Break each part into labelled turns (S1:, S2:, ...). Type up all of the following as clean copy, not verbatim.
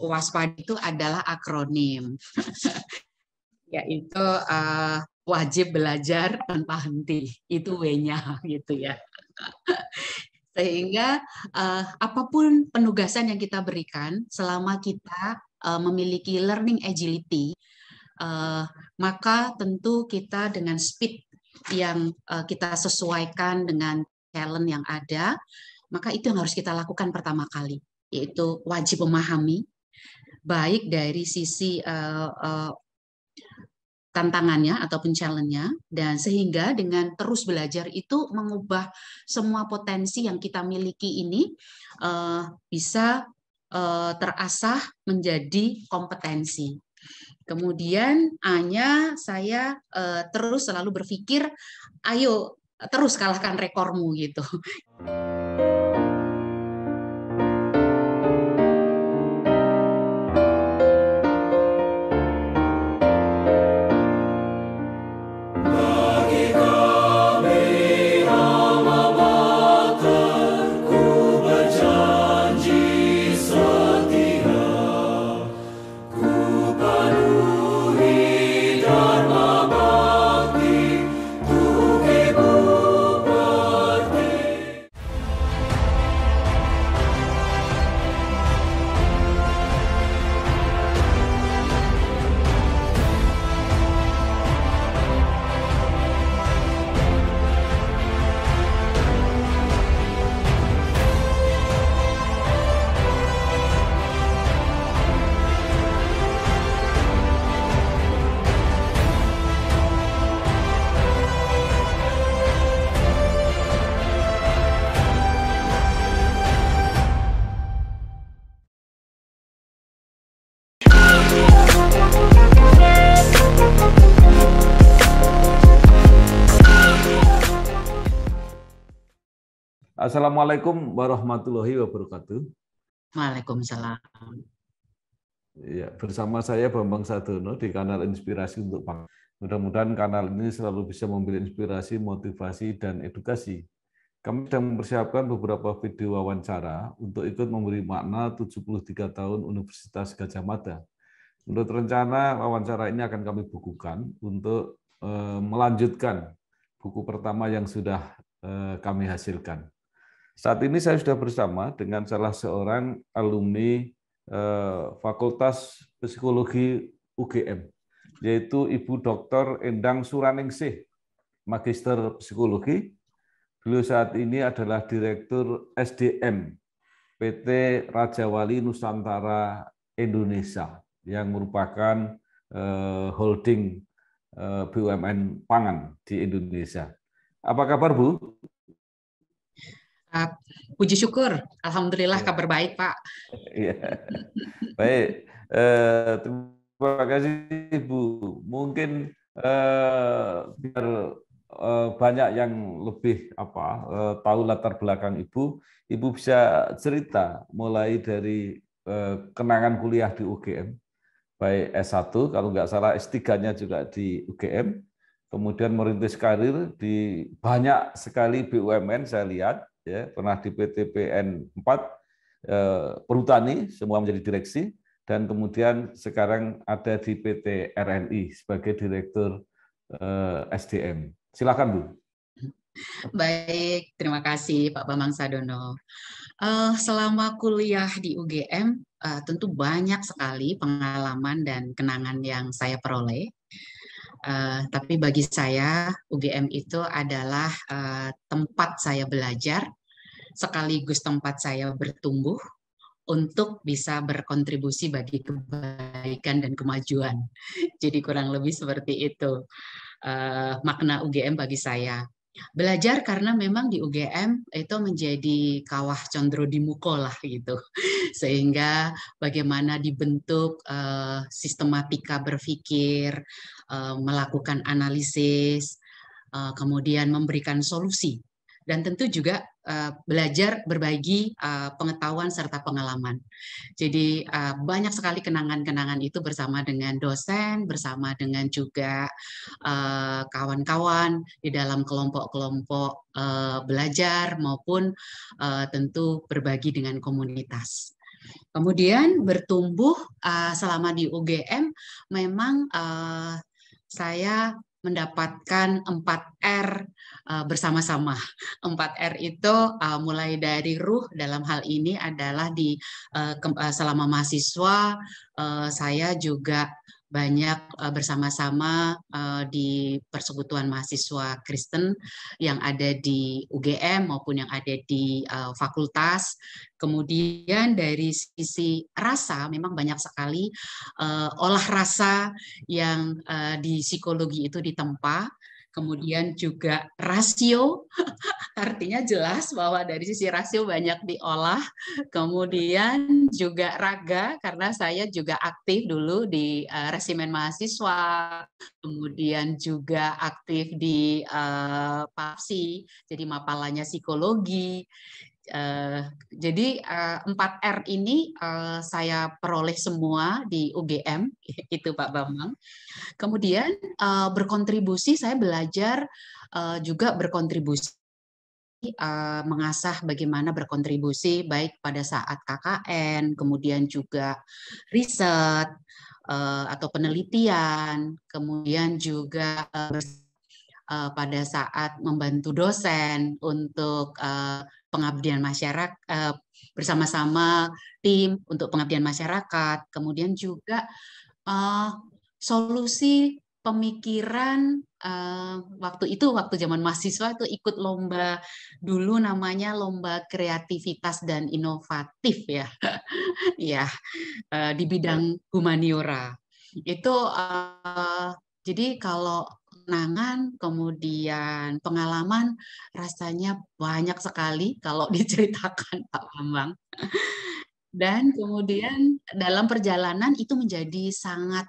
S1: waspada itu adalah akronim, yaitu wajib belajar tanpa henti. Itu W-nya gitu ya. Sehingga apapun penugasan yang kita berikan, selama kita memiliki learning agility, maka tentu kita dengan speed yang kita sesuaikan dengan challenge yang ada, maka itu yang harus kita lakukan pertama kali, yaitu wajib memahami, baik dari sisi tantangannya ataupun challenge-nya, dan sehingga dengan terus belajar itu mengubah semua potensi yang kita miliki ini bisa terasah menjadi kompetensi. Kemudian A-nya saya terus selalu berpikir, ayo terus kalahkan rekormu gitu.
S2: Assalamualaikum warahmatullahi wabarakatuh.
S1: Waalaikumsalam.
S2: Ya, bersama saya Bambang Sadono di kanal Inspirasi untuk Bangsa. Mudah-mudahan kanal ini selalu bisa memberi inspirasi, motivasi, dan edukasi. Kami sedang mempersiapkan beberapa video wawancara untuk ikut memberi makna 73 tahun Universitas Gadjah Mada. Menurut rencana, wawancara ini akan kami bukukan untuk melanjutkan buku pertama yang sudah kami hasilkan. Saat ini saya sudah bersama dengan salah seorang alumni Fakultas Psikologi UGM, yaitu Ibu Dr. Endang Suraningsih, Magister Psikologi. Beliau saat ini adalah Direktur SDM PT Raja Wali Nusantara Indonesia, yang merupakan holding BUMN pangan di Indonesia. Apa kabar, Bu?
S1: Puji syukur, alhamdulillah kabar baik, Pak.
S2: Baik, terima kasih Bu. Mungkin biar banyak yang lebih tahu latar belakang Ibu bisa cerita mulai dari kenangan kuliah di UGM, baik S1 kalau nggak salah, S3-nya juga di UGM, kemudian merintis karir di banyak sekali BUMN saya lihat. Ya, pernah di PT PN 4 Perhutani, semua menjadi direksi, dan kemudian sekarang ada di PT RNI sebagai Direktur SDM. Silakan, Bu.
S1: Baik, terima kasih Pak Bambang Sadono. Selama kuliah di UGM, tentu banyak sekali pengalaman dan kenangan yang saya peroleh. Tapi bagi saya, UGM itu adalah tempat saya belajar, sekaligus tempat saya bertumbuh untuk bisa berkontribusi bagi kebaikan dan kemajuan. Jadi kurang lebih seperti itu makna UGM bagi saya. Belajar karena memang di UGM itu menjadi kawah condro di muko lah gitu, sehingga bagaimana dibentuk sistematika berpikir, melakukan analisis, kemudian memberikan solusi, dan tentu juga belajar berbagi pengetahuan serta pengalaman. Jadi banyak sekali kenangan-kenangan itu bersama dengan dosen, bersama dengan juga kawan-kawan di dalam kelompok-kelompok belajar maupun tentu berbagi dengan komunitas. Kemudian bertumbuh selama di UGM, memang saya mendapatkan 4R bersama-sama. 4R itu mulai dari ruh, dalam hal ini adalah selama mahasiswa saya juga banyak bersama-sama di Persekutuan Mahasiswa Kristen yang ada di UGM maupun yang ada di fakultas. Kemudian dari sisi rasa, memang banyak sekali olah rasa yang di psikologi itu ditempa. Kemudian juga rasio, artinya jelas bahwa dari sisi rasio banyak diolah. Kemudian juga raga, karena saya juga aktif dulu di resimen mahasiswa. Kemudian juga aktif di PAPSI, jadi mapalanya psikologi. Jadi 4R ini saya peroleh semua di UGM, itu Pak Bambang. Kemudian berkontribusi, saya belajar juga berkontribusi, mengasah bagaimana berkontribusi baik pada saat KKN, kemudian juga riset atau penelitian, kemudian juga pada saat membantu dosen untuk pengabdian masyarakat, bersama-sama tim untuk pengabdian masyarakat, kemudian juga solusi pemikiran waktu zaman mahasiswa itu ikut lomba dulu namanya lomba kreativitas dan inovatif ya, ya di bidang humaniora itu. Jadi kalau kenangan, kemudian pengalaman, rasanya banyak sekali kalau diceritakan Pak Bambang. Dan kemudian dalam perjalanan itu menjadi sangat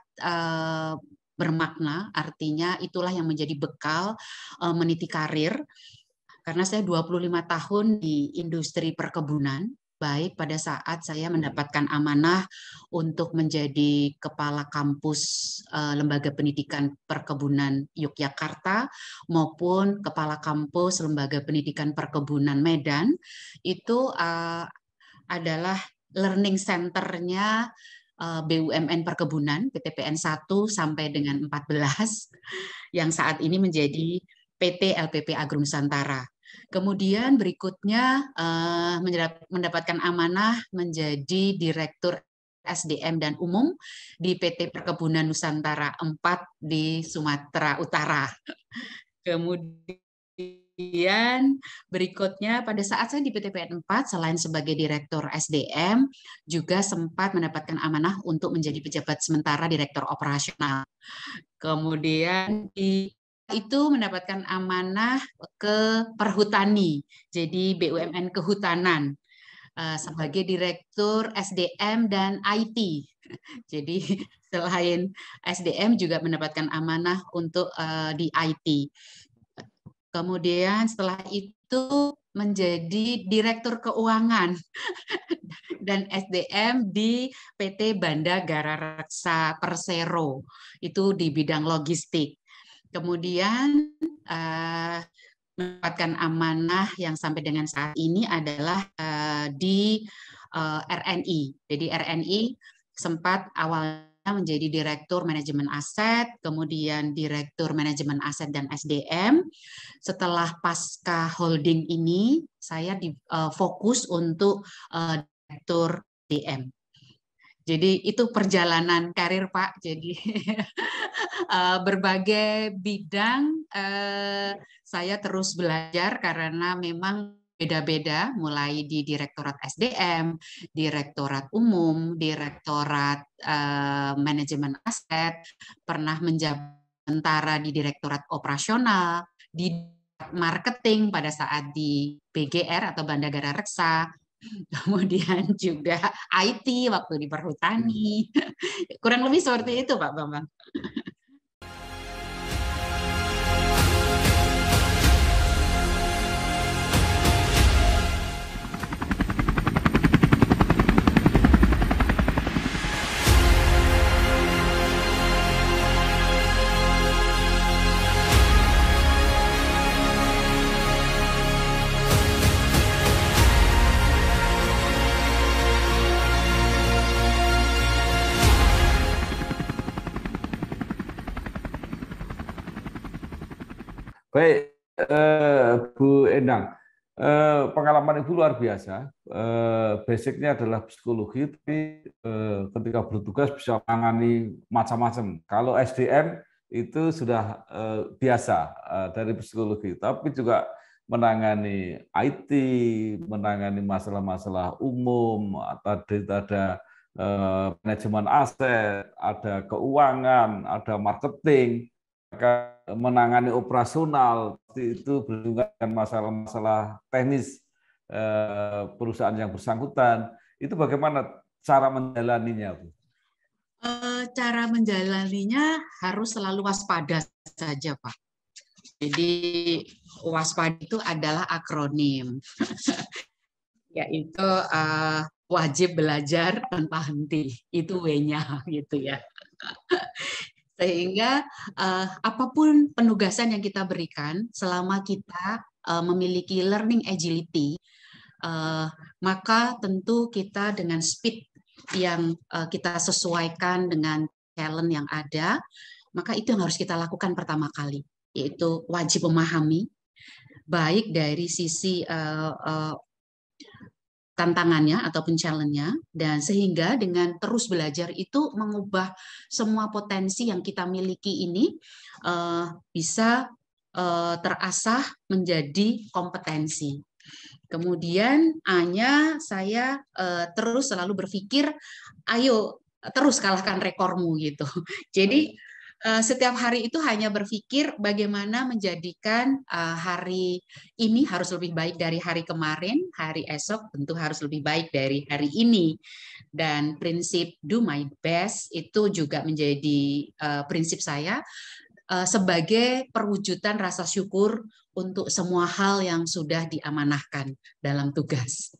S1: bermakna, artinya itulah yang menjadi bekal meniti karir. Karena saya 25 tahun di industri perkebunan, baik pada saat saya mendapatkan amanah untuk menjadi kepala kampus Lembaga Pendidikan Perkebunan Yogyakarta maupun kepala kampus Lembaga Pendidikan Perkebunan Medan, itu adalah learning center-nya BUMN Perkebunan PTPN 1 sampai dengan 14 yang saat ini menjadi PT LPP Agro Nusantara. Kemudian berikutnya mendapatkan amanah menjadi Direktur SDM dan Umum di PT Perkebunan Nusantara 4 di Sumatera Utara. Kemudian berikutnya pada saat saya di PTPN 4 selain sebagai Direktur SDM juga sempat mendapatkan amanah untuk menjadi pejabat sementara Direktur Operasional. Kemudian itu mendapatkan amanah ke Perhutani, jadi BUMN Kehutanan sebagai Direktur SDM dan IT. Jadi selain SDM juga mendapatkan amanah untuk di IT. Kemudian setelah itu menjadi Direktur Keuangan dan SDM di PT Banda Gara Reksa Persero, itu di bidang logistik. Kemudian mendapatkan amanah yang sampai dengan saat ini adalah di RNI. Jadi RNI sempat awalnya menjadi Direktur Manajemen Aset, kemudian Direktur Manajemen Aset dan SDM. Setelah pasca holding ini, saya fokus untuk Direktur DM. Jadi itu perjalanan karir Pak. Jadi berbagai bidang saya terus belajar karena memang beda-beda, mulai di Direktorat SDM, Direktorat Umum, Direktorat Manajemen Aset, pernah menjabat sementara di Direktorat Operasional, di marketing pada saat di BGR atau Banda Gara Reksa, kemudian juga IT waktu di Perhutani. Kurang lebih seperti itu Pak Bambang.
S2: Baik, Bu Endang, pengalaman Ibu luar biasa. Basicnya adalah psikologi, tapi ketika bertugas bisa menangani macam-macam. Kalau SDM itu sudah biasa dari psikologi, tapi juga menangani IT, menangani masalah-masalah umum, ada manajemen aset, ada keuangan, ada marketing, menangani operasional itu berhubungan dengan masalah-masalah teknis perusahaan yang bersangkutan. Itu bagaimana cara menjalaninya, Bu?
S1: Cara menjalaninya harus selalu waspada saja, Pak. Jadi waspada itu adalah akronim, yaitu wajib belajar tanpa henti. Itu W-nya gitu ya. Sehingga apapun penugasan yang kita berikan, selama kita memiliki learning agility, maka tentu kita dengan speed yang kita sesuaikan dengan challenge yang ada, maka itu yang harus kita lakukan pertama kali, yaitu wajib memahami, baik dari sisi tantangannya ataupun challenge-nya, dan sehingga dengan terus belajar itu mengubah semua potensi yang kita miliki ini bisa terasah menjadi kompetensi. Kemudian A-nya saya terus selalu berpikir, ayo terus kalahkan rekormu gitu. Jadi setiap hari itu hanya berpikir bagaimana menjadikan hari ini harus lebih baik dari hari kemarin, hari esok tentu harus lebih baik dari hari ini. Dan prinsip do my best itu juga menjadi prinsip saya sebagai perwujudan rasa syukur untuk semua hal yang sudah diamanahkan dalam tugas.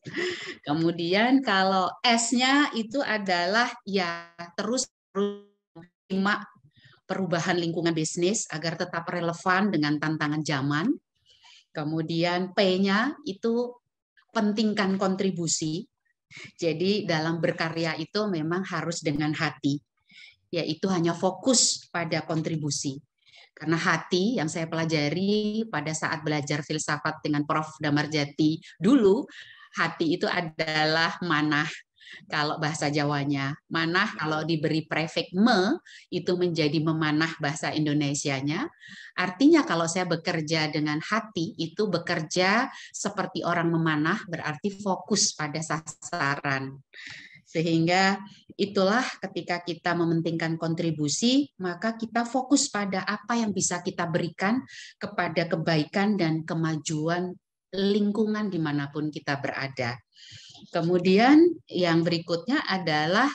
S1: Kemudian kalau S-nya itu adalah ya terus terima perubahan lingkungan bisnis agar tetap relevan dengan tantangan zaman. Kemudian P-nya itu pentingkan kontribusi. Jadi dalam berkarya itu memang harus dengan hati, yaitu hanya fokus pada kontribusi. Karena hati yang saya pelajari pada saat belajar filsafat dengan Prof. Damarjati dulu, hati itu adalah manah. Kalau bahasa Jawanya, manah kalau diberi prefix me, itu menjadi memanah bahasa Indonesianya. Artinya kalau saya bekerja dengan hati, itu bekerja seperti orang memanah, berarti fokus pada sasaran. Sehingga itulah ketika kita mementingkan kontribusi, maka kita fokus pada apa yang bisa kita berikan kepada kebaikan dan kemajuan lingkungan dimanapun kita berada. Kemudian yang berikutnya adalah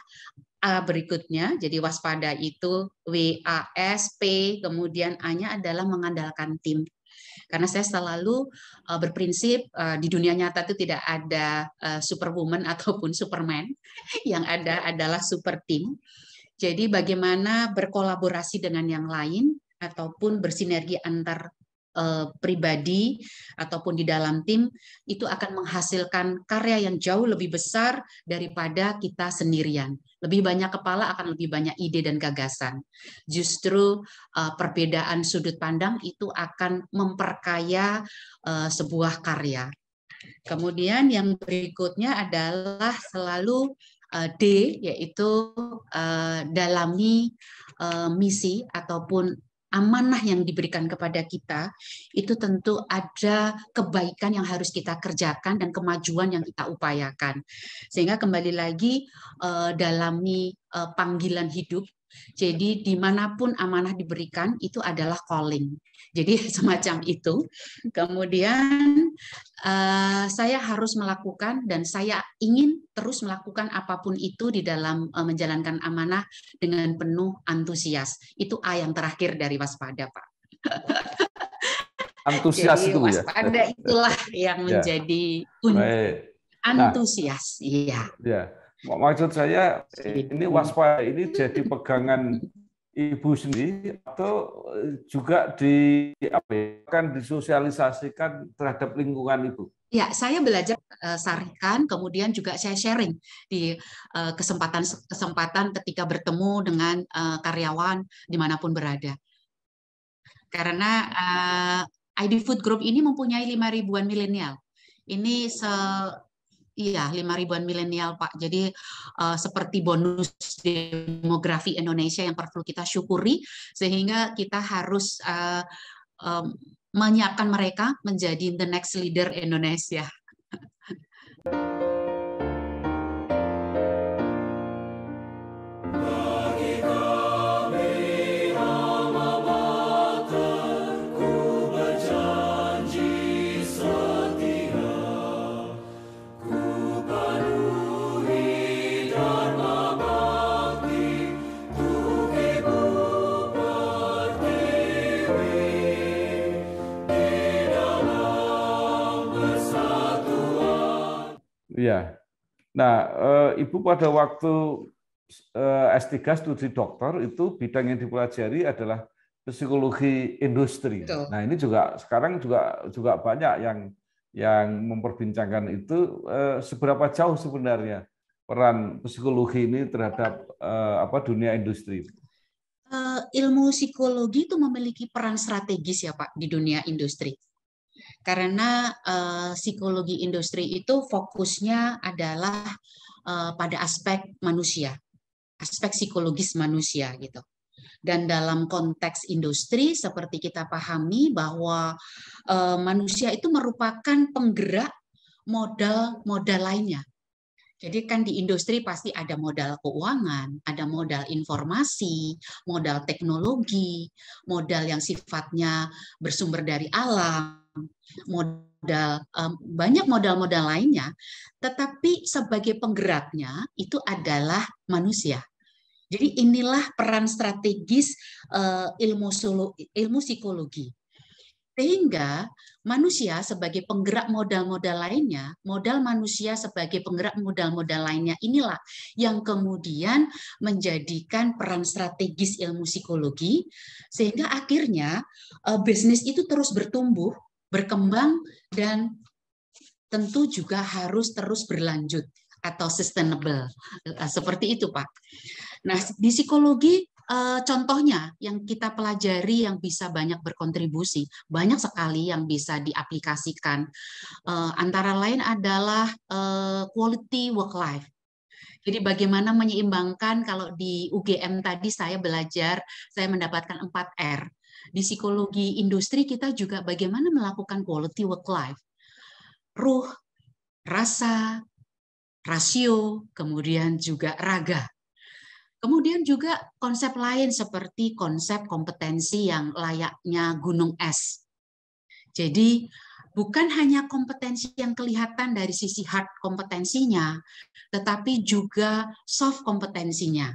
S1: A berikutnya, jadi waspada itu WAS, P, kemudian A-nya adalah mengandalkan tim. Karena saya selalu berprinsip di dunia nyata itu tidak ada superwoman ataupun superman, yang ada adalah super team. Jadi bagaimana berkolaborasi dengan yang lain ataupun bersinergi antar pribadi ataupun di dalam tim itu akan menghasilkan karya yang jauh lebih besar daripada kita sendirian. Lebih banyak kepala akan lebih banyak ide dan gagasan. Justru perbedaan sudut pandang itu akan memperkaya sebuah karya. Kemudian yang berikutnya adalah selalu D, yaitu dalami misi ataupun amanah yang diberikan kepada kita, itu tentu ada kebaikan yang harus kita kerjakan dan kemajuan yang kita upayakan. Sehingga kembali lagi dalami panggilan hidup. Jadi dimanapun amanah diberikan itu adalah calling. Jadi semacam itu. Kemudian saya harus melakukan dan saya ingin terus melakukan apapun itu di dalam menjalankan amanah dengan penuh antusias. Itu A yang terakhir dari waspada, Pak.
S2: Antusias. Jadi, itu
S1: waspada ya? Itulah yang menjadi antusias. Iya.
S2: Ya. Maksud saya ini waspada ini jadi pegangan Ibu sendiri atau juga kan disosialisasikan terhadap lingkungan Ibu?
S1: Ya, saya belajar sarikan, kemudian juga saya sharing di kesempatan ketika bertemu dengan karyawan dimanapun berada. Karena ID Food Group ini mempunyai 5.000-an milenial. Ini iya, 5.000-an milenial, Pak. Jadi seperti bonus demografi Indonesia yang perlu kita syukuri, sehingga kita harus menyiapkan mereka menjadi the next leader Indonesia.
S2: Iya. Nah, Ibu pada waktu S3 studi doktor itu bidang yang dipelajari adalah psikologi industri.
S1: Betul.
S2: Nah, ini juga sekarang juga banyak yang memperbincangkan itu seberapa jauh sebenarnya peran psikologi ini terhadap dunia industri.
S1: Ilmu psikologi itu memiliki peran strategis ya Pak di dunia industri. Karena psikologi industri itu fokusnya adalah pada aspek manusia, aspek psikologis manusia gitu. Dan dalam konteks industri seperti kita pahami bahwa manusia itu merupakan penggerak modal lainnya. Jadi kan di industri pasti ada modal keuangan, ada modal informasi, modal teknologi, modal yang sifatnya bersumber dari alam, banyak modal-modal lainnya, tetapi sebagai penggeraknya itu adalah manusia. Jadi inilah peran strategis ilmu psikologi. Sehingga manusia sebagai penggerak modal-modal lainnya, modal manusia sebagai penggerak modal-modal lainnya inilah yang kemudian menjadikan peran strategis ilmu psikologi, sehingga akhirnya bisnis itu terus bertumbuh, berkembang, dan tentu juga harus terus berlanjut atau sustainable. Seperti itu, Pak. Nah, di psikologi contohnya yang kita pelajari yang bisa banyak berkontribusi, banyak sekali yang bisa diaplikasikan. Antara lain adalah quality work life. Jadi bagaimana menyeimbangkan, kalau di UGM tadi saya belajar, saya mendapatkan 4R. Di psikologi industri kita juga bagaimana melakukan quality work life. Ruh, rasa, rasio, kemudian juga raga. Kemudian juga konsep lain seperti konsep kompetensi yang layaknya gunung es. Jadi bukan hanya kompetensi yang kelihatan dari sisi hard kompetensinya, tetapi juga soft kompetensinya.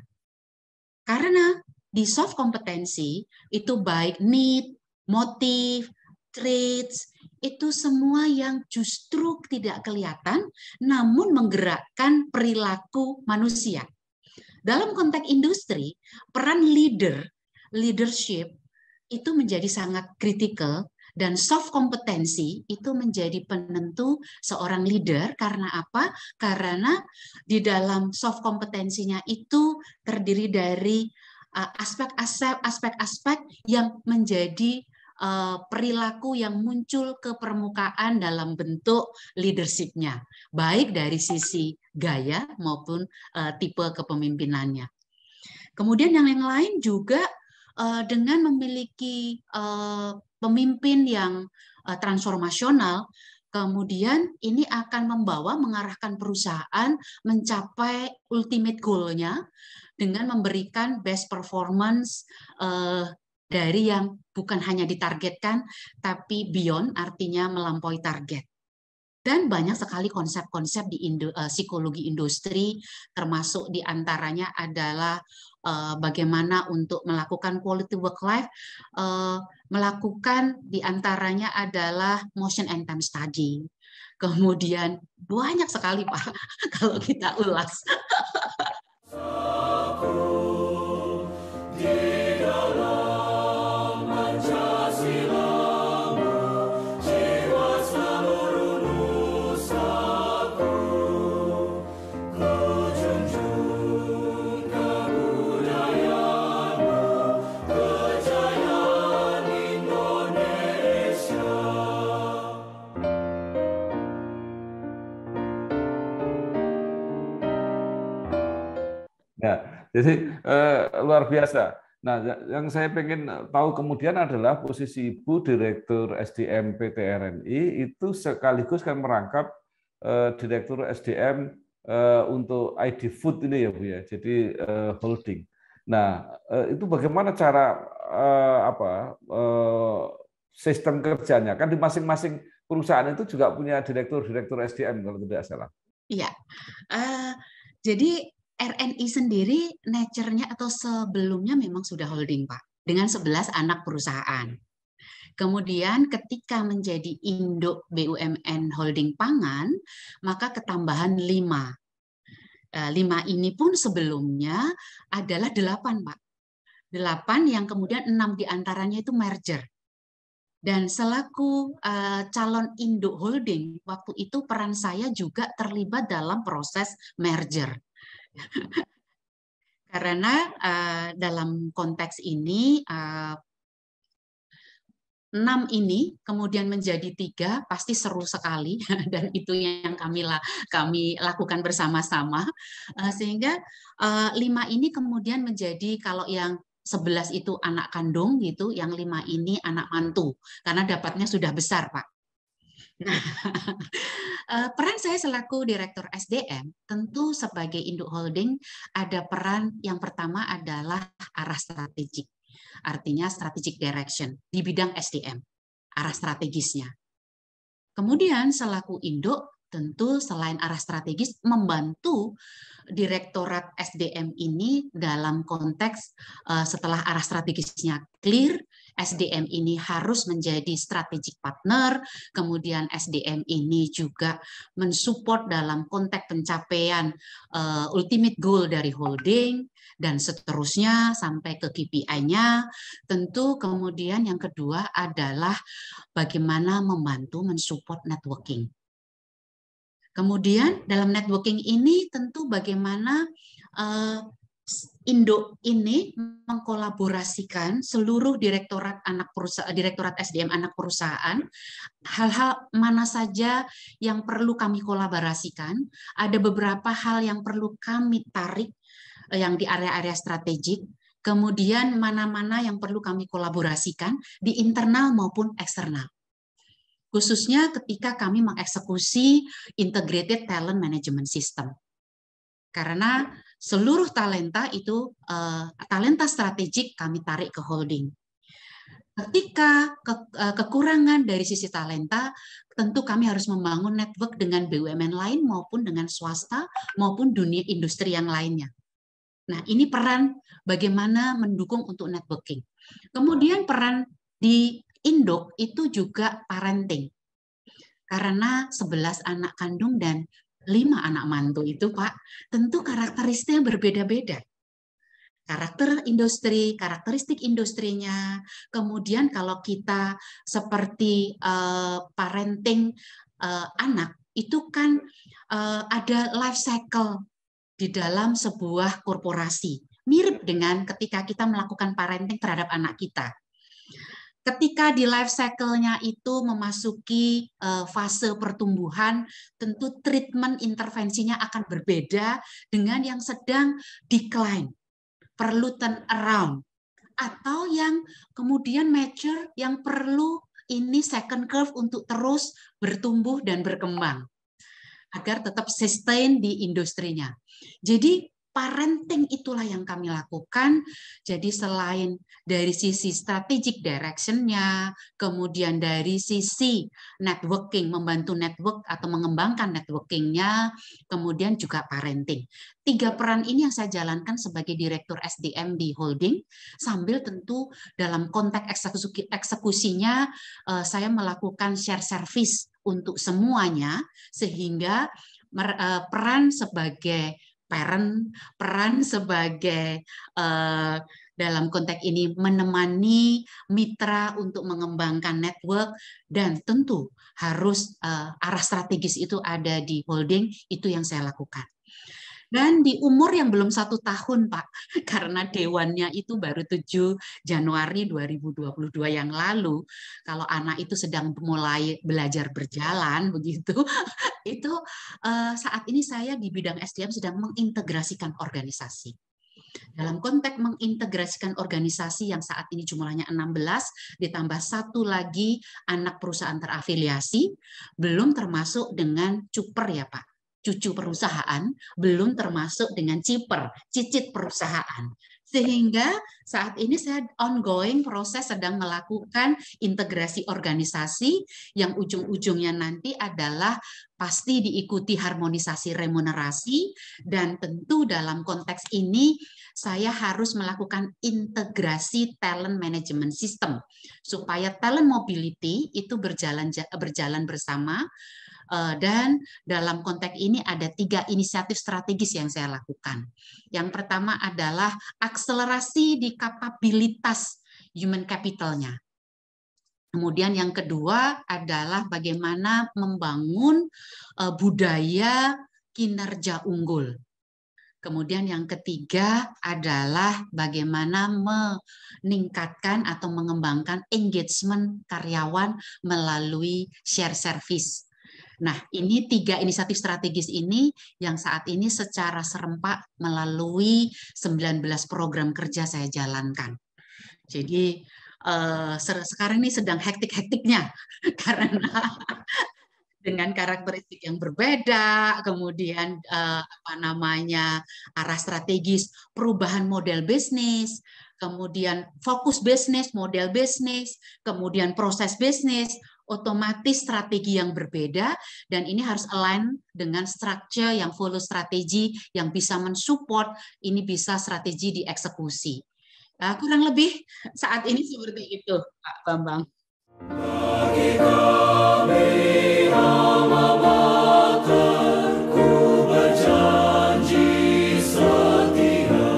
S1: Karena di soft kompetensi itu baik need, motif, traits, itu semua yang justru tidak kelihatan, namun menggerakkan perilaku manusia. Dalam konteks industri, peran leadership itu menjadi sangat kritikal, dan soft kompetensi itu menjadi penentu seorang leader. Karena apa? Karena di dalam soft kompetensinya itu terdiri dari aspek-aspek yang menjadi perilaku yang muncul ke permukaan dalam bentuk leadership-nya, baik dari sisi gaya maupun tipe kepemimpinannya. Kemudian yang lain juga dengan memiliki pemimpin yang transformasional, kemudian ini akan mengarahkan perusahaan mencapai ultimate goal-nya dengan memberikan best performance dari yang bukan hanya ditargetkan, tapi beyond, artinya melampaui target. Dan banyak sekali konsep-konsep di psikologi industri, termasuk diantaranya adalah bagaimana untuk melakukan quality work life, melakukan diantaranya adalah motion and time study. Kemudian banyak sekali Pak, kalau kita ulas.
S2: jadi luar biasa. Nah, yang saya pengen tahu kemudian adalah posisi Ibu Direktur SDM PT RNI itu sekaligus kan merangkap Direktur SDM untuk ID Food ini ya Bu ya, jadi holding. Nah, itu bagaimana cara sistem kerjanya? Kan di masing-masing perusahaan itu juga punya direktur SDM kalau tidak salah.
S1: Iya, jadi RNI sendiri nature-nya atau sebelumnya memang sudah holding, Pak, dengan 11 anak perusahaan. Kemudian ketika menjadi induk BUMN holding pangan, maka ketambahan 5. 5 ini pun sebelumnya adalah 8, Pak. 8 yang kemudian 6 diantaranya itu merger. Dan selaku calon induk holding, waktu itu peran saya juga terlibat dalam proses merger. Karena dalam konteks ini 6 ini kemudian menjadi 3 pasti seru sekali dan itu yang kami lakukan bersama-sama sehingga 5 ini kemudian menjadi kalau yang 11 itu anak kandung gitu, yang 5 ini anak mantu karena dapatnya sudah besar, Pak. Nah, peran saya selaku Direktur SDM tentu sebagai induk holding ada peran yang pertama adalah arah strategik. Artinya strategic direction di bidang SDM, arah strategisnya. Kemudian selaku induk tentu selain arah strategis membantu Direktorat SDM ini dalam konteks setelah arah strategisnya clear, SDM ini harus menjadi strategic partner, kemudian SDM ini juga mensupport dalam konteks pencapaian ultimate goal dari holding, dan seterusnya sampai ke KPI-nya. Tentu kemudian yang kedua adalah bagaimana membantu mensupport networking. Kemudian dalam networking ini tentu bagaimana induk ini mengkolaborasikan seluruh direktorat SDM anak perusahaan, hal-hal mana saja yang perlu kami kolaborasikan, ada beberapa hal yang perlu kami tarik yang di area-area strategik, kemudian mana-mana yang perlu kami kolaborasikan di internal maupun eksternal. Khususnya ketika kami mengeksekusi integrated talent management system. Karena seluruh talenta itu talenta strategik kami tarik ke holding. Ketika kekurangan dari sisi talenta, tentu kami harus membangun network dengan BUMN lain maupun dengan swasta maupun dunia industri yang lainnya. Nah, ini peran bagaimana mendukung untuk networking. Kemudian peran di induk itu juga parenting. Karena 11 anak kandung dan 5 anak mantu itu, Pak, tentu karakteristiknya berbeda-beda. Karakteristik industrinya, kemudian kalau kita seperti parenting anak, itu kan ada life cycle di dalam sebuah korporasi. Mirip dengan ketika kita melakukan parenting terhadap anak kita. Ketika di life cycle-nya itu memasuki fase pertumbuhan, tentu treatment intervensinya akan berbeda dengan yang sedang decline, perlu turn around, atau yang kemudian mature yang perlu ini second curve untuk terus bertumbuh dan berkembang agar tetap sustain di industrinya. Jadi parenting itulah yang kami lakukan. Jadi selain dari sisi strategic direction-nya, kemudian dari sisi networking, membantu network atau mengembangkan networking-nya, kemudian juga parenting. 3 peran ini yang saya jalankan sebagai Direktur SDM di holding, sambil tentu dalam konteks eksekusinya saya melakukan share service untuk semuanya, sehingga peran sebagai parent, peran sebagai dalam konteks ini menemani mitra untuk mengembangkan network, dan tentu harus arah strategis itu ada di holding, itu yang saya lakukan. Dan di umur yang belum 1 tahun, Pak, karena dewannya itu baru 7 Januari 2022 yang lalu, kalau anak itu sedang mulai belajar berjalan, begitu, itu saat ini saya di bidang SDM sedang mengintegrasikan organisasi. Dalam konteks mengintegrasikan organisasi yang saat ini jumlahnya 16, ditambah satu lagi anak perusahaan terafiliasi, belum termasuk dengan cuper ya Pak, cucu perusahaan, belum termasuk dengan ciper, cicit perusahaan. Sehingga saat ini saya ongoing proses sedang melakukan integrasi organisasi yang ujung-ujungnya nanti adalah pasti diikuti harmonisasi remunerasi, dan tentu dalam konteks ini saya harus melakukan integrasi talent management system supaya talent mobility itu berjalan bersama. Dan dalam konteks ini ada 3 inisiatif strategis yang saya lakukan. Yang pertama adalah akselerasi di kapabilitas human capital-nya. Kemudian yang kedua adalah bagaimana membangun budaya kinerja unggul. Kemudian yang ketiga adalah bagaimana meningkatkan atau mengembangkan engagement karyawan melalui share service. Nah, ini 3 inisiatif strategis ini yang saat ini secara serempak melalui 19 program kerja saya jalankan. Jadi sekarang ini sedang hektik-hektiknya karena dengan karakteristik yang berbeda, kemudian arah strategis perubahan model bisnis, kemudian fokus bisnis, model bisnis, kemudian proses bisnis, otomatis strategi yang berbeda, dan ini harus align dengan structure yang follow strategi yang bisa mensupport ini bisa strategi dieksekusi. Kurang lebih saat ini seperti itu, Pak Bambang. Bagi kami alma mater, ku berjanji setia,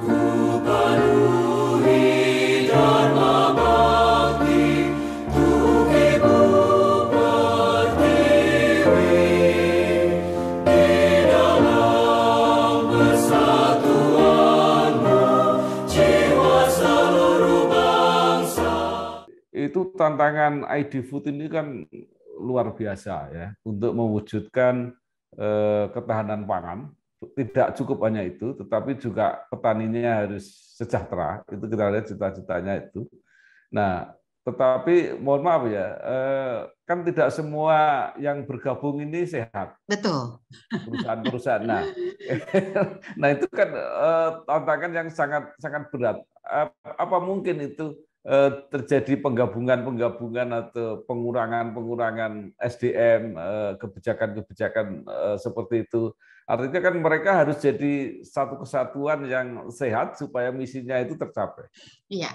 S1: ku penuhi dharma bakti untuk Ibu Pertiwi di dalam persatuanmu jiwa seluruh bangsa.
S2: Itu tantangan ID Food ini kan luar biasa ya untuk mewujudkan ketahanan pangan. Tidak cukup hanya itu, tetapi juga petaninya harus sejahtera. Itu kita lihat cita-citanya itu. Nah, tetapi mohon maaf ya, kan tidak semua yang bergabung ini sehat.
S1: Betul.
S2: Perusahaan-perusahaan. Nah itu kan tantangan yang sangat berat. Apa mungkin itu terjadi penggabungan atau pengurangan SDM, kebijakan-kebijakan seperti itu. Artinya kan mereka harus jadi satu kesatuan yang sehat supaya misinya itu tercapai.
S1: Iya.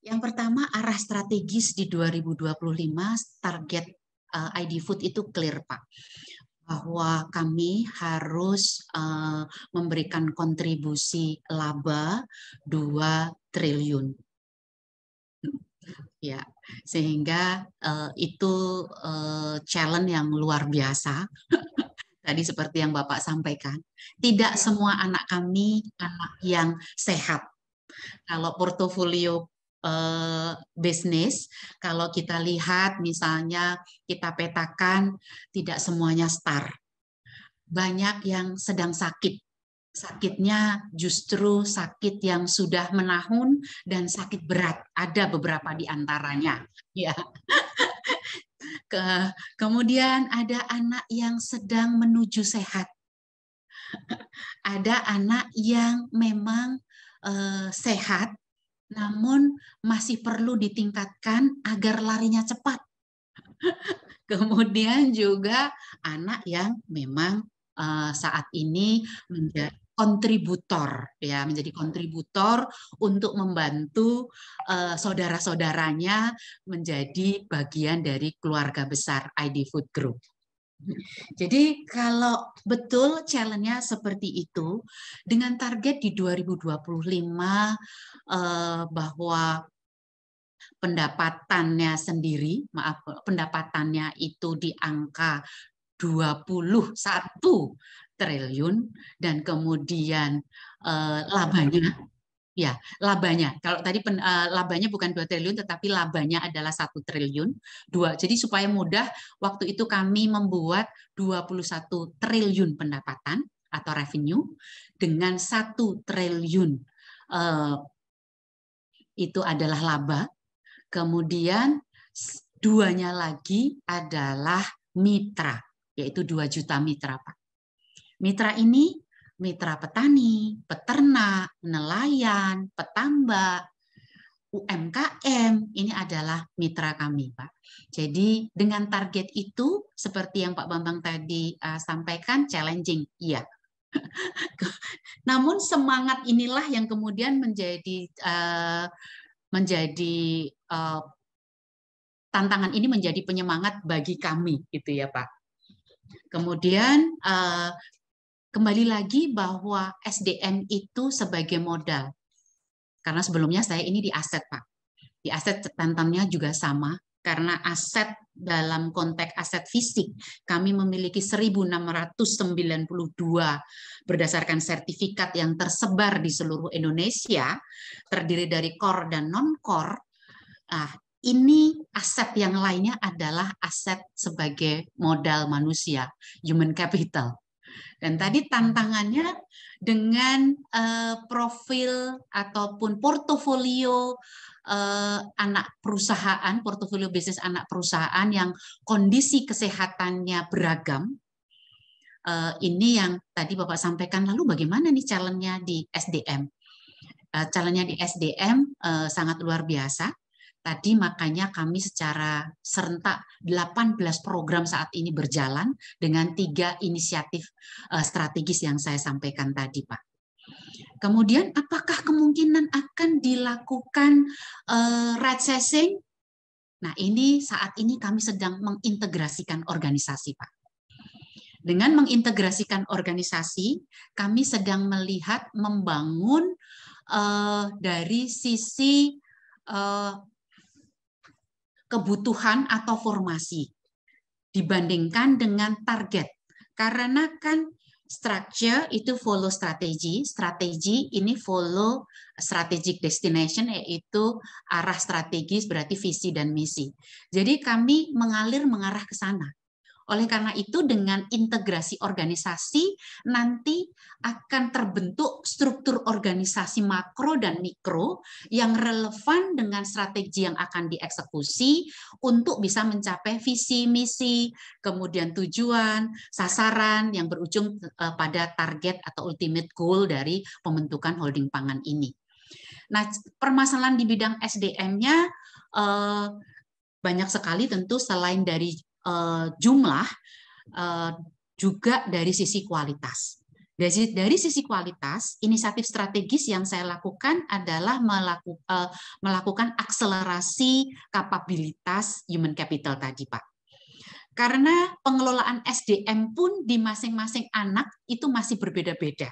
S1: Yang pertama, arah strategis di 2025 target ID Food itu clear, Pak. Bahwa kami harus memberikan kontribusi laba 2 triliun. Ya, sehingga itu challenge yang luar biasa. Tadi seperti yang Bapak sampaikan, tidak semua anak kami anak yang sehat. Kalau portofolio bisnis, kalau kita lihat misalnya kita petakan tidak semuanya star. Banyak yang sedang sakit. Sakitnya justru sakit yang sudah menahun dan sakit berat. Ada beberapa di antaranya. Ya. Kemudian ada anak yang sedang menuju sehat. Ada anak yang memang sehat, namun masih perlu ditingkatkan agar larinya cepat. Kemudian juga anak yang memang saat ini menjadi kontributor, ya, menjadi kontributor untuk membantu saudara-saudaranya menjadi bagian dari keluarga besar ID Food Group. Jadi kalau betul challenge-nya seperti itu, dengan target di 2025 bahwa pendapatannya sendiri, pendapatannya itu di angka 21 triliun, dan kemudian labanya, ya labanya, kalau tadi labanya bukan 2 triliun tetapi labanya adalah 1 triliun. Jadi supaya mudah, waktu itu kami membuat 21 triliun pendapatan atau revenue, dengan 1 triliun itu adalah laba. Kemudian 2-nya lagi adalah mitra, yaitu 2 juta mitra, Pak. Mitra ini mitra petani, peternak, nelayan, petambak, UMKM, ini adalah mitra kami, Pak. Jadi dengan target itu, seperti yang Pak Bambang tadi sampaikan, challenging, iya. Namun semangat inilah yang kemudian menjadi tantangan ini menjadi penyemangat bagi kami, gitu ya, Pak. Kemudian kembali lagi bahwa SDM itu sebagai modal. Karena sebelumnya saya ini di aset, Pak. Di aset tantangannya juga sama, karena aset dalam konteks aset fisik, kami memiliki 1.692 berdasarkan sertifikat yang tersebar di seluruh Indonesia, terdiri dari core dan non-core. Ini aset yang lainnya adalah aset sebagai modal manusia, human capital. Dan tadi tantangannya dengan profil ataupun portofolio anak perusahaan, portofolio bisnis anak perusahaan yang kondisi kesehatannya beragam. Ini yang tadi Bapak sampaikan, lalu bagaimana nih challenge-nya di SDM? Challenge-nya di SDM sangat luar biasa. Tadi makanya kami secara serentak 18 program saat ini berjalan dengan 3 inisiatif strategis yang saya sampaikan tadi, Pak. Kemudian apakah kemungkinan akan dilakukan right sizing? Nah, ini saat ini kami sedang mengintegrasikan organisasi, Pak. Dengan mengintegrasikan organisasi, kami sedang melihat membangun dari sisi kebutuhan atau formasi dibandingkan dengan target. Karena kan structure itu follow strategi, strategi ini follow strategic destination, yaitu arah strategis berarti visi dan misi. Jadi kami mengarah ke sana. Oleh karena itu dengan integrasi organisasi nanti akan terbentuk struktur organisasi makro dan mikro yang relevan dengan strategi yang akan dieksekusi untuk bisa mencapai visi, misi, kemudian tujuan, sasaran yang berujung pada target atau ultimate goal dari pembentukan holding pangan ini. Nah, permasalahan di bidang SDM-nya banyak sekali tentu selain dari jumlah, juga dari sisi kualitas. Dari sisi kualitas, inisiatif strategis yang saya lakukan adalah melakukan akselerasi kapabilitas human capital tadi, Pak. Karena pengelolaan SDM pun di masing-masing anak itu masih berbeda-beda.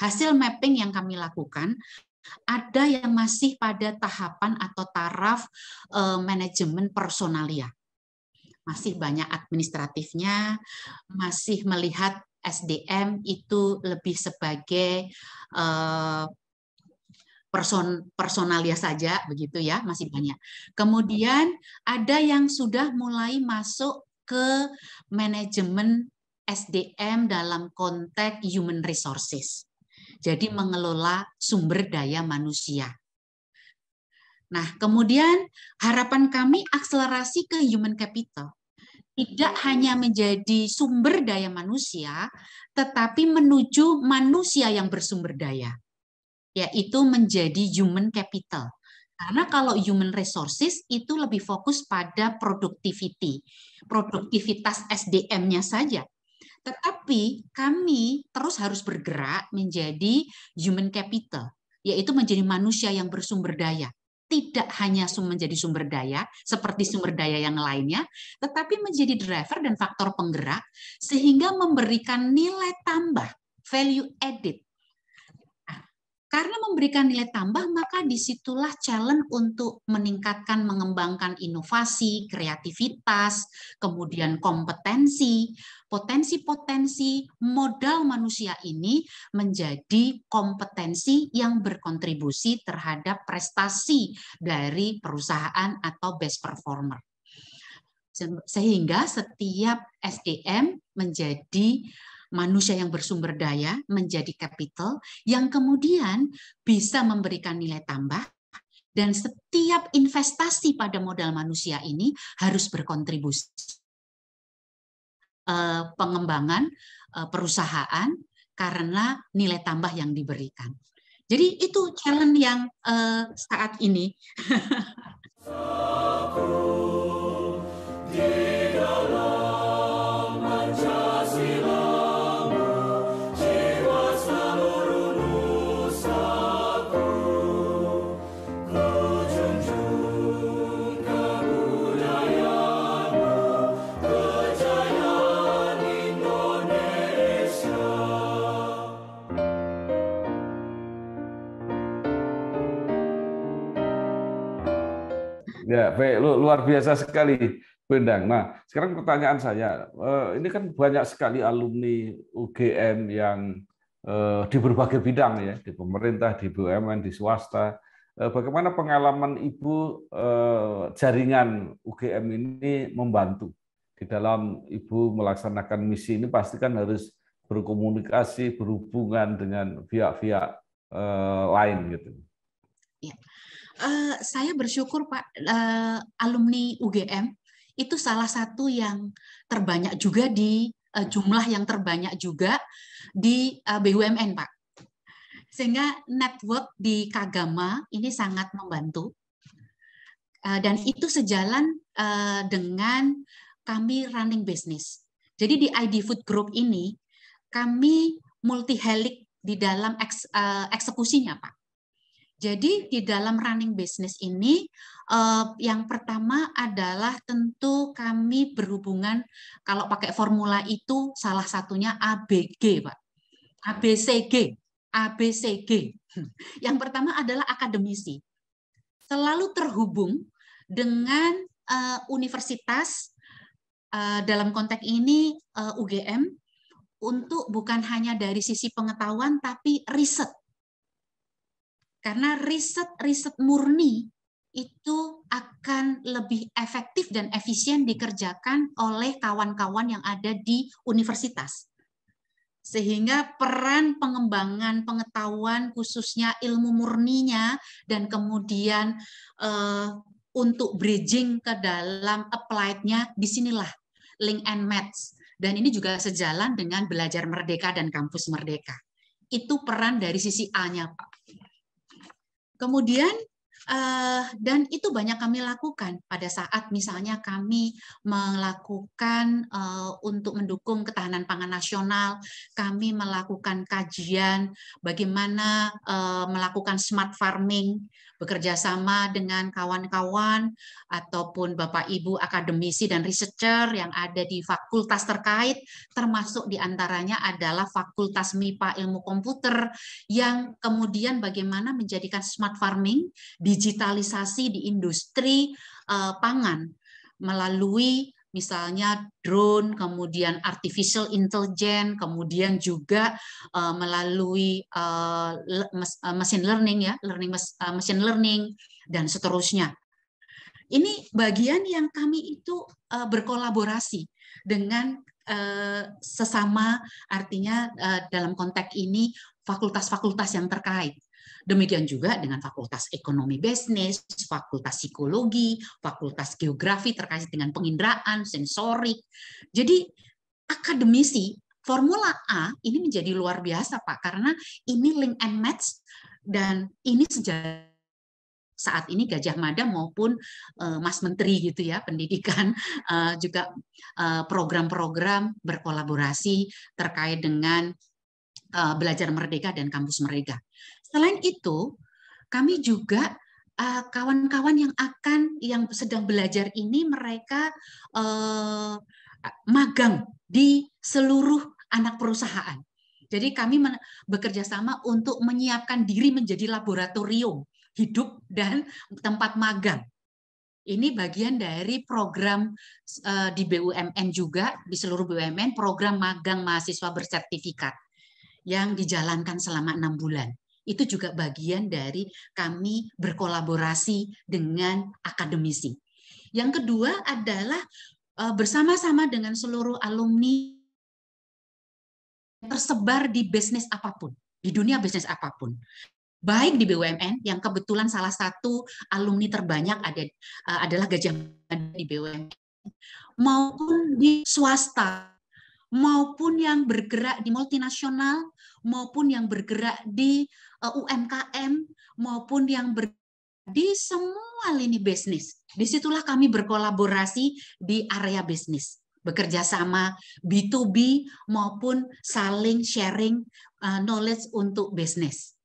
S1: Hasil mapping yang kami lakukan, ada yang masih pada tahapan atau taraf manajemen personalia. Masih banyak administratifnya, masih melihat SDM itu lebih sebagai personalia saja, begitu ya, masih banyak. Kemudian ada yang sudah mulai masuk ke manajemen SDM dalam konteks human resources. Jadi mengelola sumber daya manusia. Nah, kemudian harapan kami akselerasi ke human capital. Tidak hanya menjadi sumber daya manusia, tetapi menuju manusia yang bersumber daya, yaitu menjadi human capital. Karena kalau human resources itu lebih fokus pada productivity, produktivitas SDM-nya saja. Tetapi kami terus harus bergerak menjadi human capital, yaitu menjadi manusia yang bersumber daya. Tidak hanya menjadi sumber daya seperti sumber daya yang lainnya, tetapi menjadi driver dan faktor penggerak sehingga memberikan nilai tambah, value added. Karena memberikan nilai tambah, maka disitulah challenge untuk meningkatkan, mengembangkan inovasi, kreativitas, kemudian kompetensi, potensi-potensi modal manusia ini menjadi kompetensi yang berkontribusi terhadap prestasi dari perusahaan atau best performer. Sehingga setiap SDM menjadi manusia yang bersumber daya menjadi capital yang kemudian bisa memberikan nilai tambah, dan setiap investasi pada modal manusia ini harus berkontribusi pengembangan perusahaan karena nilai tambah yang diberikan. Jadi itu challenge yang saat ini.
S2: Ya, baik, luar biasa sekali, Bu Endang. Nah, sekarang pertanyaan saya, ini kan banyak sekali alumni UGM yang di berbagai bidang ya, di pemerintah, di BUMN, di swasta. Bagaimana pengalaman Ibu jaringan UGM ini membantu di dalam Ibu melaksanakan misi ini? Pasti kan harus berkomunikasi, berhubungan dengan pihak-pihak lain gitu.
S1: Ya. Saya bersyukur Pak, alumni UGM itu salah satu yang terbanyak juga di jumlah yang terbanyak juga di BUMN Pak. Sehingga network di Kagama ini sangat membantu. Dan itu sejalan dengan kami running business. Jadi di ID Food Group ini kami multi helik di dalam eksekusinya Pak. Jadi di dalam running business ini yang pertama adalah tentu kami berhubungan, kalau pakai formula itu salah satunya ABG Pak. ABCG. ABCG. Yang pertama adalah akademisi. Selalu terhubung dengan universitas, dalam konteks ini UGM, untuk bukan hanya dari sisi pengetahuan tapi riset. Karena riset murni itu akan lebih efektif dan efisien dikerjakan oleh kawan-kawan yang ada di universitas. Sehingga peran pengembangan pengetahuan khususnya ilmu murninya dan kemudian untuk bridging ke dalam applied-nya, disinilah link and match. Dan ini juga sejalan dengan Belajar Merdeka dan Kampus Merdeka. Itu peran dari sisi A-nya, Pak. Kemudian, dan itu banyak kami lakukan pada saat misalnya kami melakukan untuk mendukung ketahanan pangan nasional, kami melakukan kajian bagaimana melakukan smart farming, bekerja sama dengan kawan-kawan ataupun Bapak Ibu akademisi dan researcher yang ada di fakultas terkait, termasuk diantaranya adalah Fakultas MIPA Ilmu Komputer, yang kemudian bagaimana menjadikan smart farming, digitalisasi di industri pangan melalui misalnya drone, kemudian artificial intelligence, kemudian juga melalui machine learning ya, machine learning dan seterusnya. Ini bagian yang kami itu berkolaborasi dengan sesama, artinya dalam konteks ini fakultas-fakultas yang terkait. Demikian juga dengan Fakultas Ekonomi Bisnis, Fakultas Psikologi, Fakultas Geografi terkait dengan penginderaan, sensorik. Jadi akademisi Formula A ini menjadi luar biasa Pak, karena ini link and match, dan ini sejak saat ini Gajah Mada maupun Mas Menteri gitu ya, pendidikan juga program-program berkolaborasi terkait dengan Belajar Merdeka dan Kampus Merdeka. Selain itu, kami juga kawan-kawan yang sedang belajar ini mereka magang di seluruh anak perusahaan. Jadi kami bekerja sama untuk menyiapkan diri menjadi laboratorium hidup dan tempat magang. Ini bagian dari program di BUMN juga, di seluruh BUMN, program magang mahasiswa bersertifikat yang dijalankan selama 6 bulan. Itu juga bagian dari kami berkolaborasi dengan akademisi. Yang kedua adalah bersama-sama dengan seluruh alumni tersebar di bisnis apapun, di dunia bisnis apapun. Baik di BUMN, yang kebetulan salah satu alumni terbanyak adalah Gajah Mada di BUMN, maupun di swasta, maupun yang bergerak di multinasional, maupun yang bergerak di UMKM, maupun yang di semua lini bisnis. Disitulah kami berkolaborasi di area bisnis, bekerja sama B2B maupun saling sharing knowledge untuk bisnis.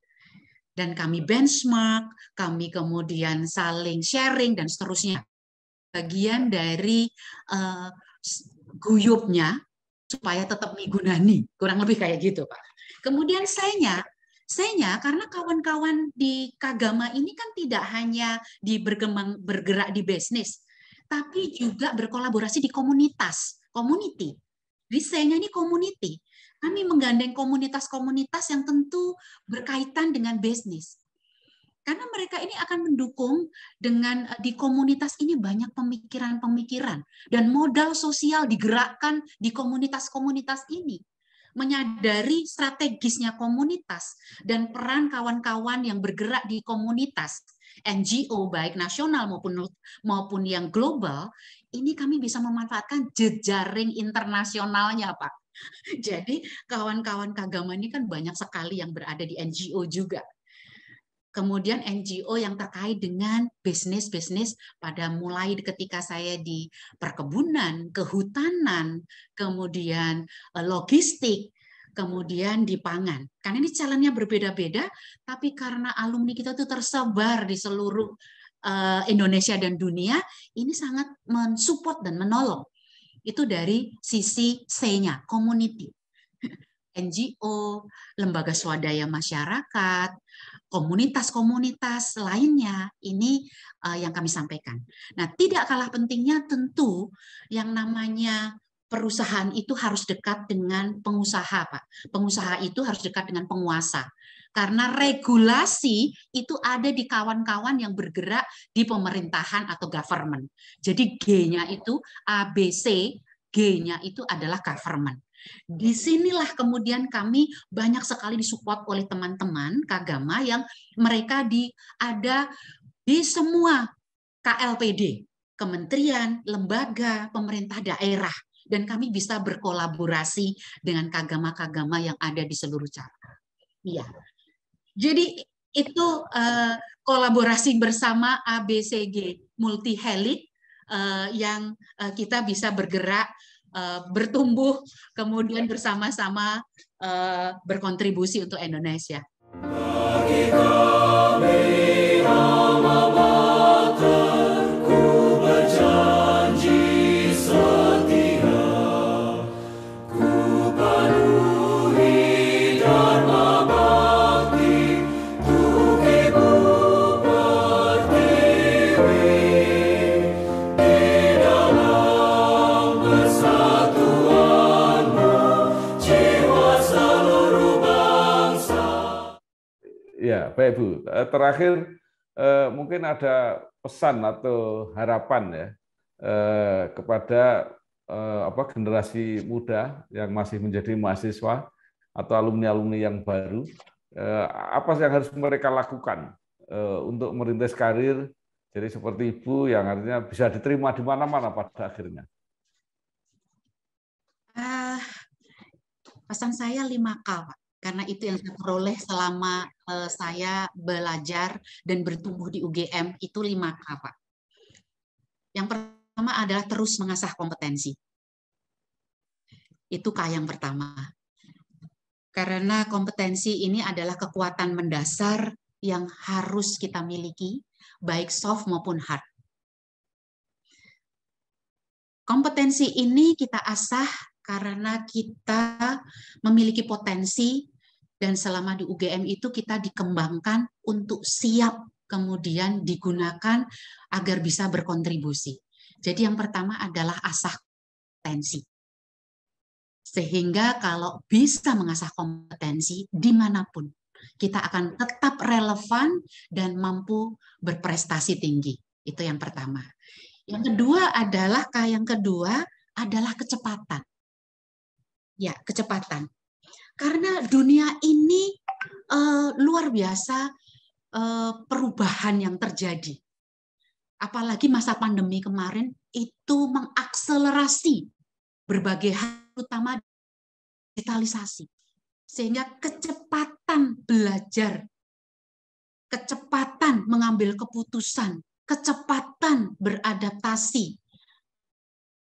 S1: Dan kami benchmark, kami kemudian saling sharing dan seterusnya. Bagian dari guyupnya supaya tetap migunani, kurang lebih kayak gitu, Pak. Kemudian saya karena kawan-kawan di Kagama ini kan tidak hanya bergerak di bisnis, tapi juga berkolaborasi di komunitas, community. Jadi saya ini community. Kami menggandeng komunitas-komunitas yang tentu berkaitan dengan bisnis. Karena mereka ini akan mendukung dengan di komunitas ini banyak pemikiran-pemikiran dan modal sosial digerakkan di komunitas-komunitas ini. Menyadari strategisnya komunitas dan peran kawan-kawan yang bergerak di komunitas, NGO baik nasional maupun yang global, ini kami bisa memanfaatkan jejaring internasionalnya, Pak. Jadi kawan-kawan Kagama ini kan banyak sekali yang berada di NGO juga. Kemudian NGO yang terkait dengan bisnis-bisnis pada mulai ketika saya di perkebunan, kehutanan, kemudian logistik, kemudian di pangan. Karena ini challenge-nya berbeda-beda, tapi karena alumni kita itu tersebar di seluruh Indonesia dan dunia, ini sangat mensupport dan menolong. Itu dari sisi C-nya, community. NGO, lembaga swadaya masyarakat, komunitas-komunitas lainnya, ini yang kami sampaikan. Nah, tidak kalah pentingnya tentu yang namanya perusahaan itu harus dekat dengan pengusaha, Pak. Pengusaha itu harus dekat dengan penguasa. Karena regulasi itu ada di kawan-kawan yang bergerak di pemerintahan atau government. Jadi G-nya itu ABC, G-nya itu adalah government. Disinilah kemudian kami banyak sekali disupport oleh teman-teman Kagama yang mereka ada di semua KLPD, kementerian, lembaga, pemerintah daerah, dan kami bisa berkolaborasi dengan Kagama-Kagama yang ada di seluruh cabang. Iya. Jadi itu kolaborasi bersama ABCG multi helix yang kita bisa bergerak, bertumbuh, kemudian bersama-sama berkontribusi untuk Indonesia. Bagi kami alma mater, ku berjanji setia, ku penuhi dharma bakti, untuk Ibu Pertiwi, di dalam persatuanmu, jiwa seluruh bangsa.
S2: Ya, baik Bu. Terakhir mungkin ada pesan atau harapan ya kepada generasi muda yang masih menjadi mahasiswa atau alumni-alumni yang baru. Apa yang harus mereka lakukan untuk merintis karir? Jadi seperti Ibu yang artinya bisa diterima di mana-mana pada akhirnya. Pesan saya 5K, Pak. Karena itu yang saya peroleh selama saya belajar dan bertumbuh di UGM, itu 5K, Pak. Yang pertama adalah terus mengasah kompetensi. Itu K yang pertama. Karena kompetensi ini adalah kekuatan mendasar yang harus kita miliki, baik soft maupun hard. Kompetensi ini kita asah karena kita memiliki potensi dan selama di UGM itu kita dikembangkan untuk siap kemudian digunakan agar bisa berkontribusi. Jadi yang pertama adalah asah kompetensi. Sehingga kalau bisa mengasah kompetensi dimanapun, kita akan tetap relevan dan mampu berprestasi tinggi. Itu yang pertama. Yang kedua adalah kecepatan. Ya, kecepatan.
S1: Karena dunia ini luar biasa perubahan yang terjadi. Apalagi masa pandemi kemarin itu mengakselerasi berbagai hal, utama digitalisasi. Sehingga kecepatan belajar, kecepatan mengambil keputusan, kecepatan beradaptasi,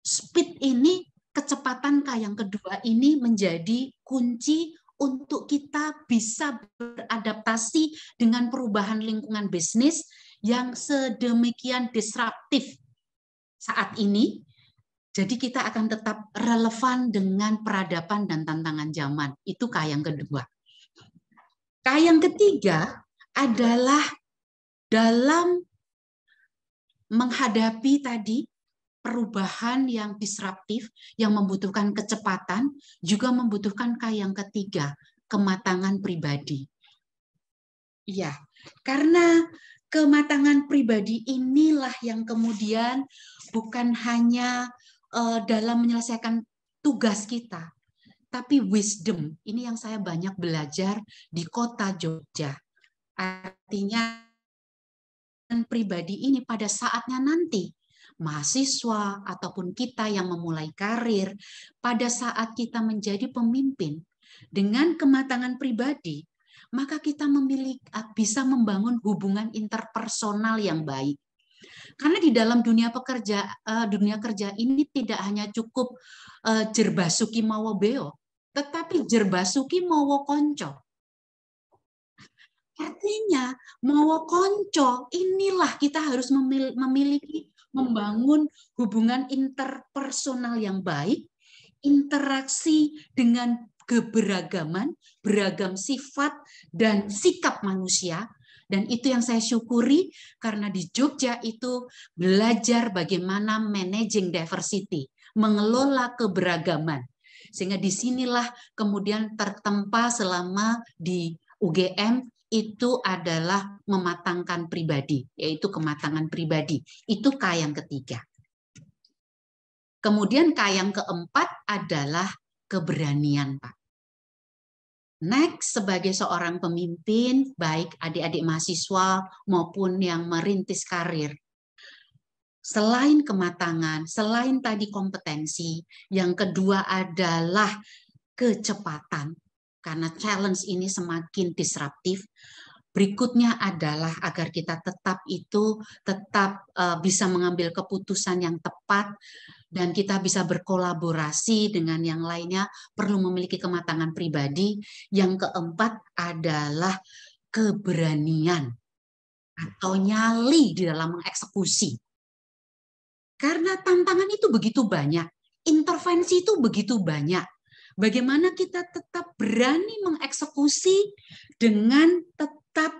S1: speed ini, kecepatan yang kedua ini menjadi kunci untuk kita bisa beradaptasi dengan perubahan lingkungan bisnis yang sedemikian disruptif saat ini. Jadi kita akan tetap relevan dengan peradaban dan tantangan zaman. Itu K yang kedua. K yang ketiga adalah dalam menghadapi tadi perubahan yang disruptif, yang membutuhkan kecepatan, juga membutuhkan yang ketiga, kematangan pribadi. Iya, karena kematangan pribadi inilah yang kemudian bukan hanya dalam menyelesaikan tugas kita, tapi wisdom. Ini yang saya banyak belajar di kota Jogja. Artinya pribadi ini pada saatnya nanti, mahasiswa ataupun kita yang memulai karir, pada saat kita menjadi pemimpin dengan kematangan pribadi, maka kita bisa membangun hubungan interpersonal yang baik. Karena di dalam dunia kerja ini tidak hanya cukup jerbasuki mawa beo, tetapi jerbasuki mawa konco. Artinya mawa konco inilah kita harus membangun hubungan interpersonal yang baik, interaksi dengan keberagaman, beragam sifat dan sikap manusia. Dan itu yang saya syukuri karena di Jogja itu belajar bagaimana managing diversity, mengelola keberagaman. Sehingga disinilah kemudian tertempa selama di UGM itu adalah mematangkan pribadi, yaitu kematangan pribadi. Itu K yang ketiga. Kemudian K yang keempat adalah keberanian, Pak. Next, sebagai seorang pemimpin, baik adik-adik mahasiswa maupun yang merintis karir, selain kematangan, selain tadi kompetensi, yang kedua adalah kecepatan. Karena challenge ini semakin disruptif. Berikutnya adalah agar kita tetap bisa mengambil keputusan yang tepat dan kita bisa berkolaborasi dengan yang lainnya, perlu memiliki kematangan pribadi. Yang keempat adalah keberanian atau nyali di dalam mengeksekusi. Karena tantangan itu begitu banyak, intervensi itu begitu banyak. Bagaimana kita tetap berani mengeksekusi dengan tetap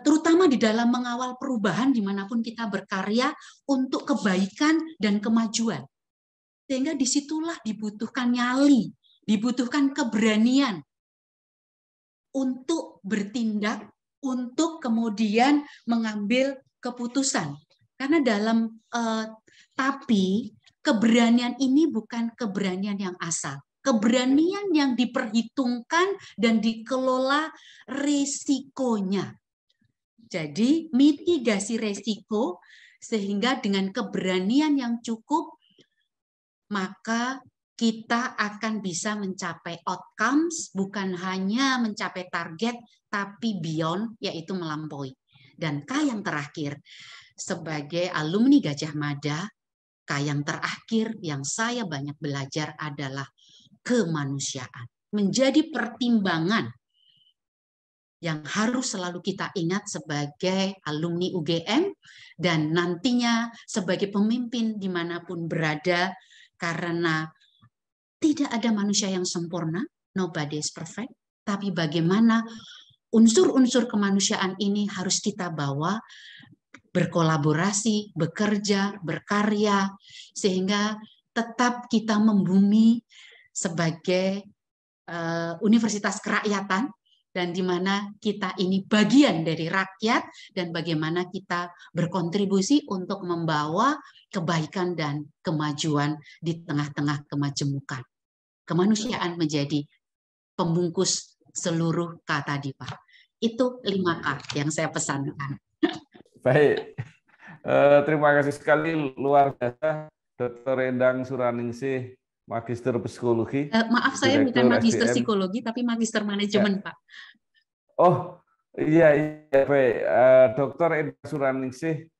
S1: terutama di dalam mengawal perubahan dimanapun kita berkarya untuk kebaikan dan kemajuan. Sehingga disitulah dibutuhkan nyali, dibutuhkan keberanian untuk bertindak, untuk kemudian mengambil keputusan. Karena tapi keberanian ini bukan keberanian yang asal. Keberanian yang diperhitungkan dan dikelola risikonya. Jadi mitigasi risiko sehingga dengan keberanian yang cukup maka kita akan bisa mencapai outcomes, bukan hanya mencapai target tapi beyond, yaitu melampaui. Dan K yang terakhir, sebagai alumni Gajah Mada, K yang terakhir yang saya banyak belajar adalah kemanusiaan. Menjadi pertimbangan yang harus selalu kita ingat sebagai alumni UGM dan nantinya sebagai pemimpin dimanapun berada, karena tidak ada manusia yang sempurna, nobody is perfect, tapi bagaimana unsur-unsur kemanusiaan ini harus kita bawa, berkolaborasi, bekerja, berkarya, sehingga tetap kita membumi sebagai universitas kerakyatan, dan di mana kita ini bagian dari rakyat dan bagaimana kita berkontribusi untuk membawa kebaikan dan kemajuan di tengah-tengah kemajemukan. Kemanusiaan menjadi pembungkus seluruh K tadi, Pak. Itu 5K yang saya pesankan.
S2: Baik, terima kasih sekali, luar biasa, Dr. Endang Suraningsih, Magister Psikologi.
S1: Maaf, saya bukan magister psikologi, tapi magister manajemen, Pak.
S2: Oh, iya, baik. Dr. Endang Suraningsih,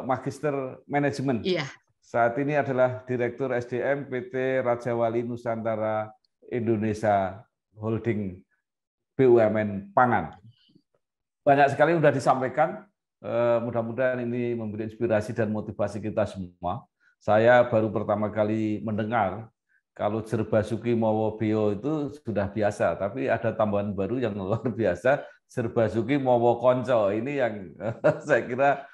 S2: Magister Manajemen.
S1: Iya.
S2: Saat ini adalah Direktur SDM PT Raja Wali Nusantara Indonesia Holding BUMN Pangan. Banyak sekali sudah disampaikan. Mudah-mudahan ini memberi inspirasi dan motivasi kita semua. Saya baru pertama kali mendengar kalau Jerbasuki Mawa Beo itu sudah biasa, tapi ada tambahan baru yang luar biasa, Jerbasuki Mawa Konco. Ini yang saya kira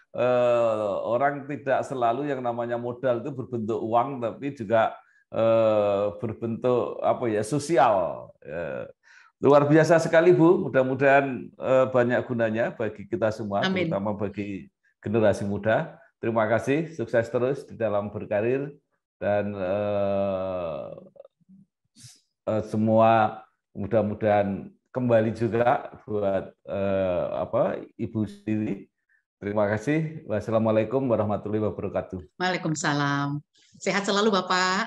S2: orang tidak selalu yang namanya modal itu berbentuk uang, tapi juga berbentuk apa ya, sosial. Luar biasa sekali, Bu. Mudah-mudahan banyak gunanya bagi kita semua,
S1: Amin.
S2: Terutama bagi generasi muda. Terima kasih, sukses terus di dalam berkarir, dan semua mudah-mudahan kembali juga buat Ibu sendiri. Terima kasih. Wassalamualaikum warahmatullahi wabarakatuh.
S1: Waalaikumsalam. Sehat selalu, Bapak.